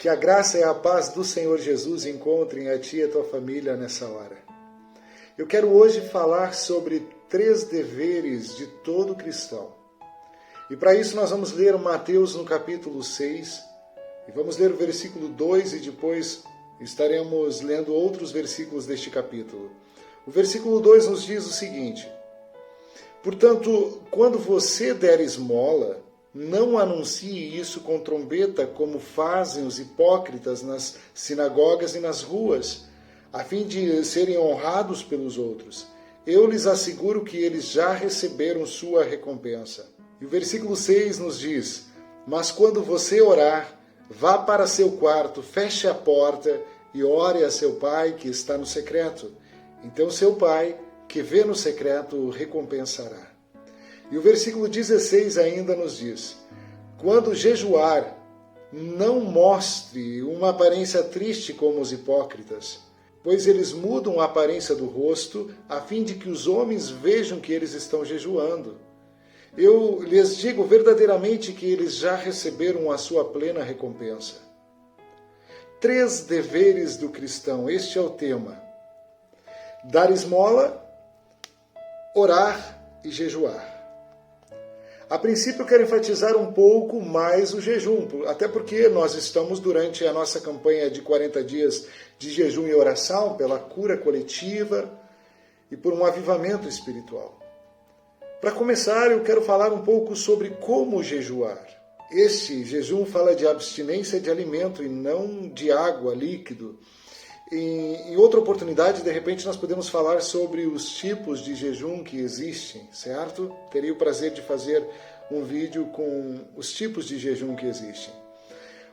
Que a graça e a paz do Senhor Jesus encontrem a ti e a tua família nessa hora. Eu quero hoje falar sobre 3 deveres de todo cristão. E para isso nós vamos ler Mateus no capítulo 6, e vamos ler o versículo 2 e depois estaremos lendo outros versículos deste capítulo. O versículo 2 nos diz o seguinte: portanto, quando você der esmola, não anuncie isso com trombeta, como fazem os hipócritas nas sinagogas e nas ruas, a fim de serem honrados pelos outros. Eu lhes asseguro que eles já receberam sua recompensa. E o versículo 6 nos diz: mas quando você orar, vá para seu quarto, feche a porta e ore a seu pai que está no secreto. Então seu pai, que vê no secreto, o recompensará. E o versículo 16 ainda nos diz: quando jejuar, não mostre uma aparência triste como os hipócritas, pois eles mudam a aparência do rosto, a fim de que os homens vejam que eles estão jejuando. Eu lhes digo verdadeiramente que eles já receberam a sua plena recompensa. 3 deveres do cristão, este é o tema: dar esmola, orar e jejuar. A princípio, eu quero enfatizar um pouco mais o jejum, até porque nós estamos durante a nossa campanha de 40 dias de jejum e oração pela cura coletiva e por um avivamento espiritual. Para começar, eu quero falar um pouco sobre como jejuar. Este jejum fala de abstinência de alimento e não de água, líquido. Em outra oportunidade, de repente, nós podemos falar sobre os tipos de jejum que existem, certo? Teria o prazer de fazer um vídeo com os tipos de jejum que existem.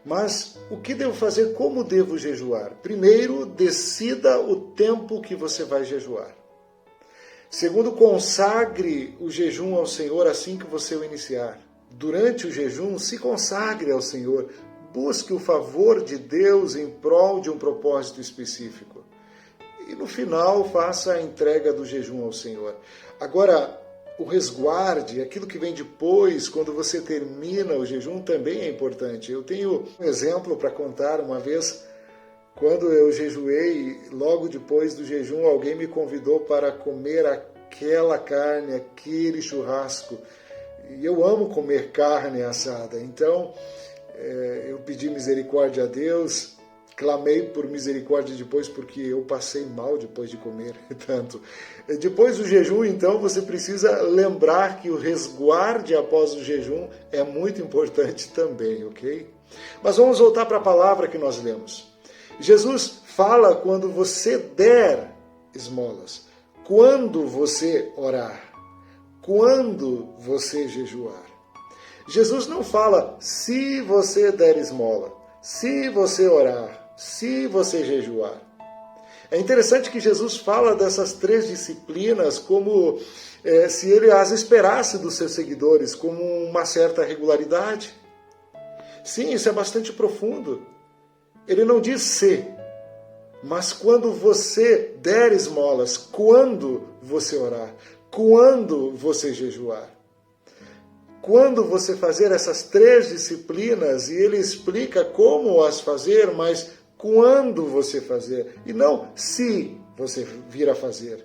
Mas o que devo fazer? Como devo jejuar? Primeiro, decida o tempo que você vai jejuar. Segundo, consagre o jejum ao Senhor assim que você o iniciar. Durante o jejum, se consagre ao Senhor. Busque o favor de Deus em prol de um propósito específico. E no final, faça a entrega do jejum ao Senhor. Agora, o resguarde, aquilo que vem depois, quando você termina o jejum, também é importante. Eu tenho um exemplo para contar. Uma vez, quando eu jejuei, logo depois do jejum, alguém me convidou para comer aquela carne, aquele churrasco. E eu amo comer carne assada. Então, eu pedi misericórdia a Deus, clamei por misericórdia depois, porque eu passei mal depois de comer tanto. Depois do jejum, então, você precisa lembrar que o resguarde após o jejum é muito importante também, ok? Mas vamos voltar para a palavra que nós lemos. Jesus fala quando você der esmolas, quando você orar, quando você jejuar. Jesus não fala se você der esmola, se você orar, se você jejuar. É interessante que Jesus fala dessas 3 disciplinas como se ele as esperasse dos seus seguidores, como uma certa regularidade. Sim, isso é bastante profundo. Ele não diz se, mas quando você der esmolas, quando você orar, quando você jejuar. Quando você fazer essas 3 disciplinas, e ele explica como as fazer, mas quando você fazer, e não se você vir a fazer.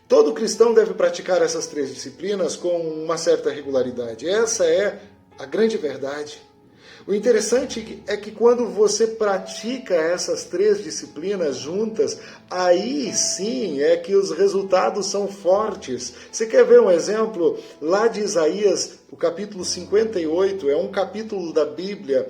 Todo cristão deve praticar essas 3 disciplinas com uma certa regularidade. Essa é a grande verdade. O interessante é que quando você pratica essas 3 disciplinas juntas, aí sim é que os resultados são fortes. Você quer ver um exemplo? Lá de Isaías, o capítulo 58, é um capítulo da Bíblia,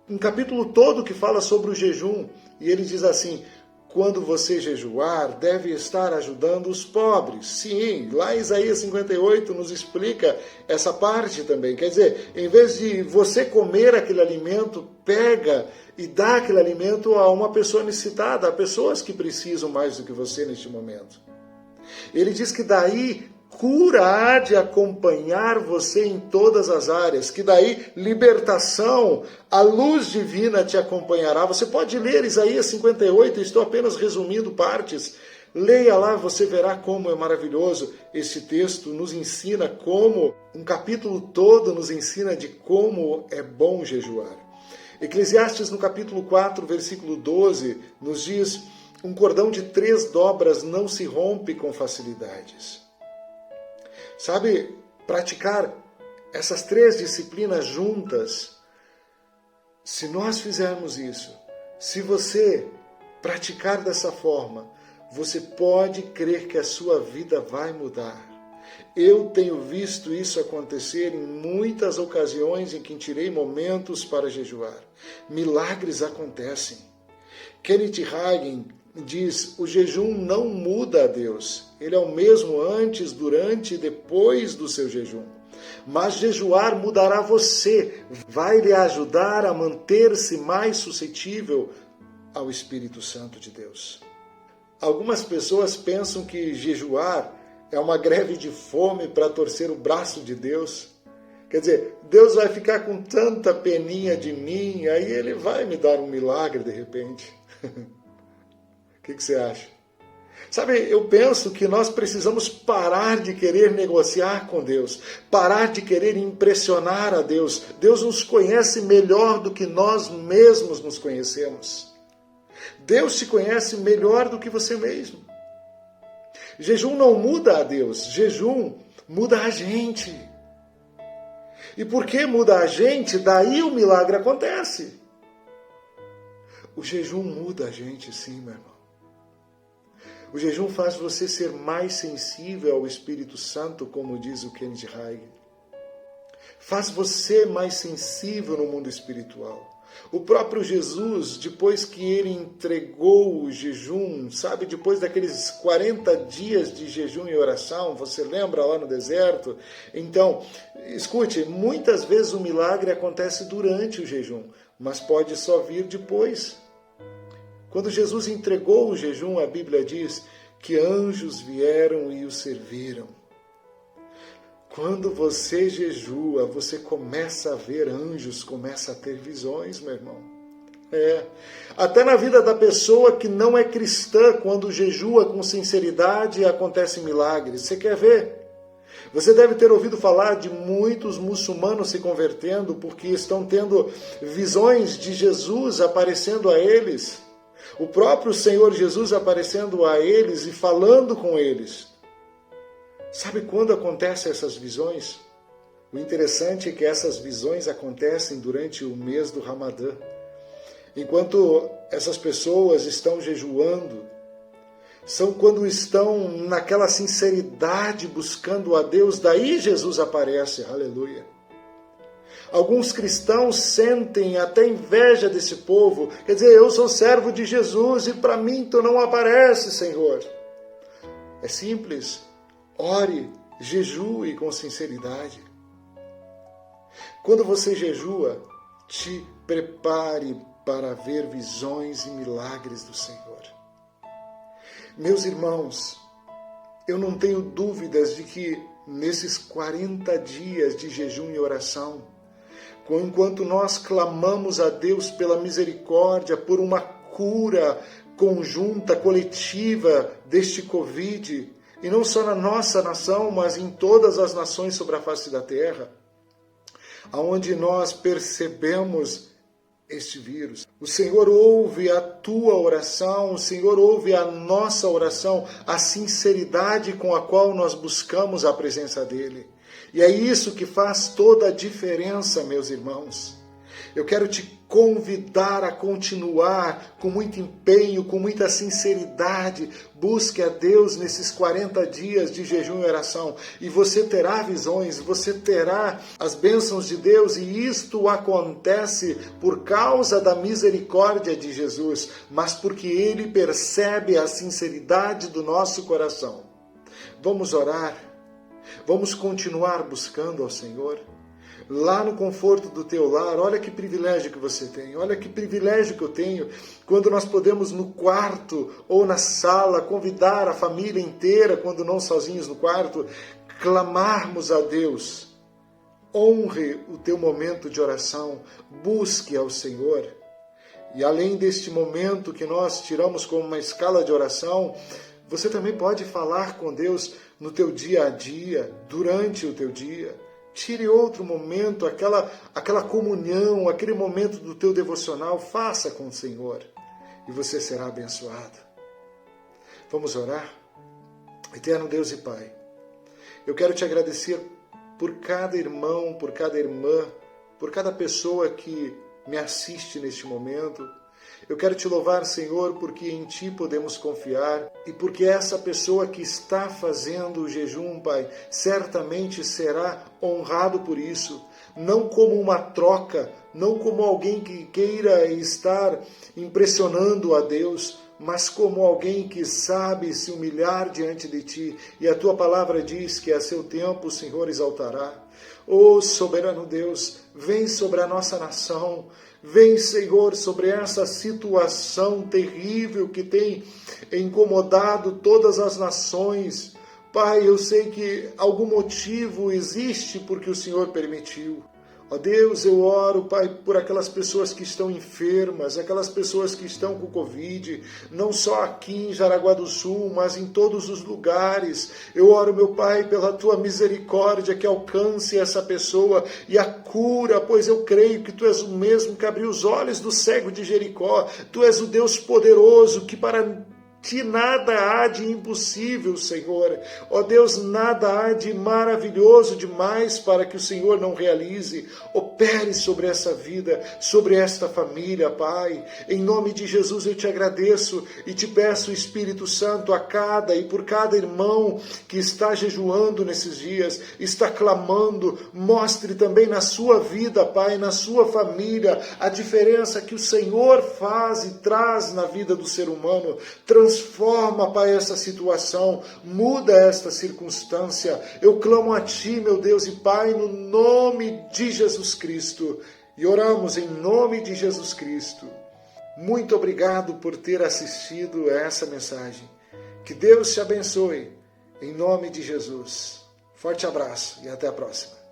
um capítulo todo que fala sobre o jejum. E ele diz assim: quando você jejuar, deve estar ajudando os pobres. Sim, lá em Isaías 58 nos explica essa parte também. Quer dizer, em vez de você comer aquele alimento, pega e dá aquele alimento a uma pessoa necessitada, a pessoas que precisam mais do que você neste momento. Ele diz que daí cura há de acompanhar você em todas as áreas, que daí libertação, a luz divina te acompanhará. Você pode ler Isaías 58, estou apenas resumindo partes. Leia lá, você verá como é maravilhoso. Este texto nos ensina como, um capítulo todo nos ensina de como é bom jejuar. Eclesiastes, no capítulo 4, versículo 12, nos diz: um cordão de 3 dobras não se rompe com facilidades. Sabe, praticar essas 3 disciplinas juntas, se nós fizermos isso, se você praticar dessa forma, você pode crer que a sua vida vai mudar. Eu tenho visto isso acontecer em muitas ocasiões em que tirei momentos para jejuar. Milagres acontecem. Kenneth Hagin diz: o jejum não muda a Deus. Ele é o mesmo antes, durante e depois do seu jejum. Mas jejuar mudará você, vai lhe ajudar a manter-se mais suscetível ao Espírito Santo de Deus. Algumas pessoas pensam que jejuar é uma greve de fome para torcer o braço de Deus. Quer dizer, Deus vai ficar com tanta peninha de mim, aí Ele vai me dar um milagre de repente. O que você acha? Sabe, eu penso que nós precisamos parar de querer negociar com Deus, parar de querer impressionar a Deus. Deus nos conhece melhor do que nós mesmos nos conhecemos. Deus te conhece melhor do que você mesmo. Jejum não muda a Deus, jejum muda a gente. E porque muda a gente, daí o milagre acontece. O jejum muda a gente, sim, meu irmão. O jejum faz você ser mais sensível ao Espírito Santo, como diz o Kenneth Hagin. Faz você mais sensível no mundo espiritual. O próprio Jesus, depois que ele entregou o jejum, sabe, depois daqueles 40 dias de jejum e oração, você lembra lá no deserto? Então, escute, muitas vezes o milagre acontece durante o jejum, mas pode só vir depois. Quando Jesus entregou o jejum, a Bíblia diz que anjos vieram e o serviram. Quando você jejua, você começa a ver anjos, começa a ter visões, meu irmão. Até na vida da pessoa que não é cristã, quando jejua com sinceridade, acontecem milagres. Você quer ver? Você deve ter ouvido falar de muitos muçulmanos se convertendo porque estão tendo visões de Jesus aparecendo a eles. O próprio Senhor Jesus aparecendo a eles e falando com eles. Sabe quando acontecem essas visões? O interessante é que essas visões acontecem durante o mês do Ramadã. Enquanto essas pessoas estão jejuando, são quando estão naquela sinceridade buscando a Deus, daí Jesus aparece, aleluia. Alguns cristãos sentem até inveja desse povo, quer dizer, eu sou servo de Jesus e para mim tu não aparece, Senhor. É simples, ore, jejue com sinceridade. Quando você jejua, te prepare para ver visões e milagres do Senhor. Meus irmãos, eu não tenho dúvidas de que nesses 40 dias de jejum e oração, enquanto nós clamamos a Deus pela misericórdia, por uma cura conjunta, coletiva deste Covid, e não só na nossa nação, mas em todas as nações sobre a face da terra, aonde nós percebemos este vírus. O Senhor ouve a tua oração, o Senhor ouve a nossa oração, a sinceridade com a qual nós buscamos a presença dEle. E é isso que faz toda a diferença, meus irmãos. Eu quero te convidar a continuar com muito empenho, com muita sinceridade. Busque a Deus nesses 40 dias de jejum e oração. E você terá visões, você terá as bênçãos de Deus. E isto acontece por causa da misericórdia de Jesus, mas porque Ele percebe a sinceridade do nosso coração. Vamos orar. Vamos continuar buscando ao Senhor. Lá no conforto do teu lar, olha que privilégio que você tem, olha que privilégio que eu tenho, quando nós podemos no quarto ou na sala convidar a família inteira, quando não sozinhos no quarto, clamarmos a Deus. Honre o teu momento de oração, busque ao Senhor. E além deste momento que nós tiramos como uma escala de oração, você também pode falar com Deus no teu dia a dia, durante o teu dia. Tire outro momento, aquela comunhão, aquele momento do teu devocional, faça com o Senhor e você será abençoado. Vamos orar? Eterno Deus e Pai, eu quero te agradecer por cada irmão, por cada irmã, por cada pessoa que me assiste neste momento. Eu quero te louvar, Senhor, porque em Ti podemos confiar e porque essa pessoa que está fazendo o jejum, Pai, certamente será honrado por isso, não como uma troca, não como alguém que queira estar impressionando a Deus, mas como alguém que sabe se humilhar diante de Ti, e a Tua palavra diz que a seu tempo o Senhor exaltará. Ó soberano Deus, vem sobre a nossa nação, vem, Senhor, sobre essa situação terrível que tem incomodado todas as nações. Pai, eu sei que algum motivo existe porque o Senhor permitiu. Ó Deus, eu oro, Pai, por aquelas pessoas que estão enfermas, aquelas pessoas que estão com Covid, não só aqui em Jaraguá do Sul, mas em todos os lugares. Eu oro, meu Pai, pela Tua misericórdia que alcance essa pessoa e a cura, pois eu creio que Tu és o mesmo que abriu os olhos do cego de Jericó. Tu és o Deus poderoso que para Ti nada há de impossível, Senhor. Ó Deus, nada há de maravilhoso demais para que o Senhor não realize. Opere sobre essa vida, sobre esta família, Pai. Em nome de Jesus eu te agradeço e te peço, Espírito Santo, a cada e por cada irmão que está jejuando nesses dias, está clamando, mostre também na sua vida, Pai, na sua família, a diferença que o Senhor faz e traz na vida do ser humano. Transforma, Pai, essa situação, muda esta circunstância. Eu clamo a Ti, meu Deus e Pai, no nome de Jesus Cristo. E oramos em nome de Jesus Cristo. Muito obrigado por ter assistido a essa mensagem. Que Deus te abençoe, em nome de Jesus. Forte abraço e até a próxima.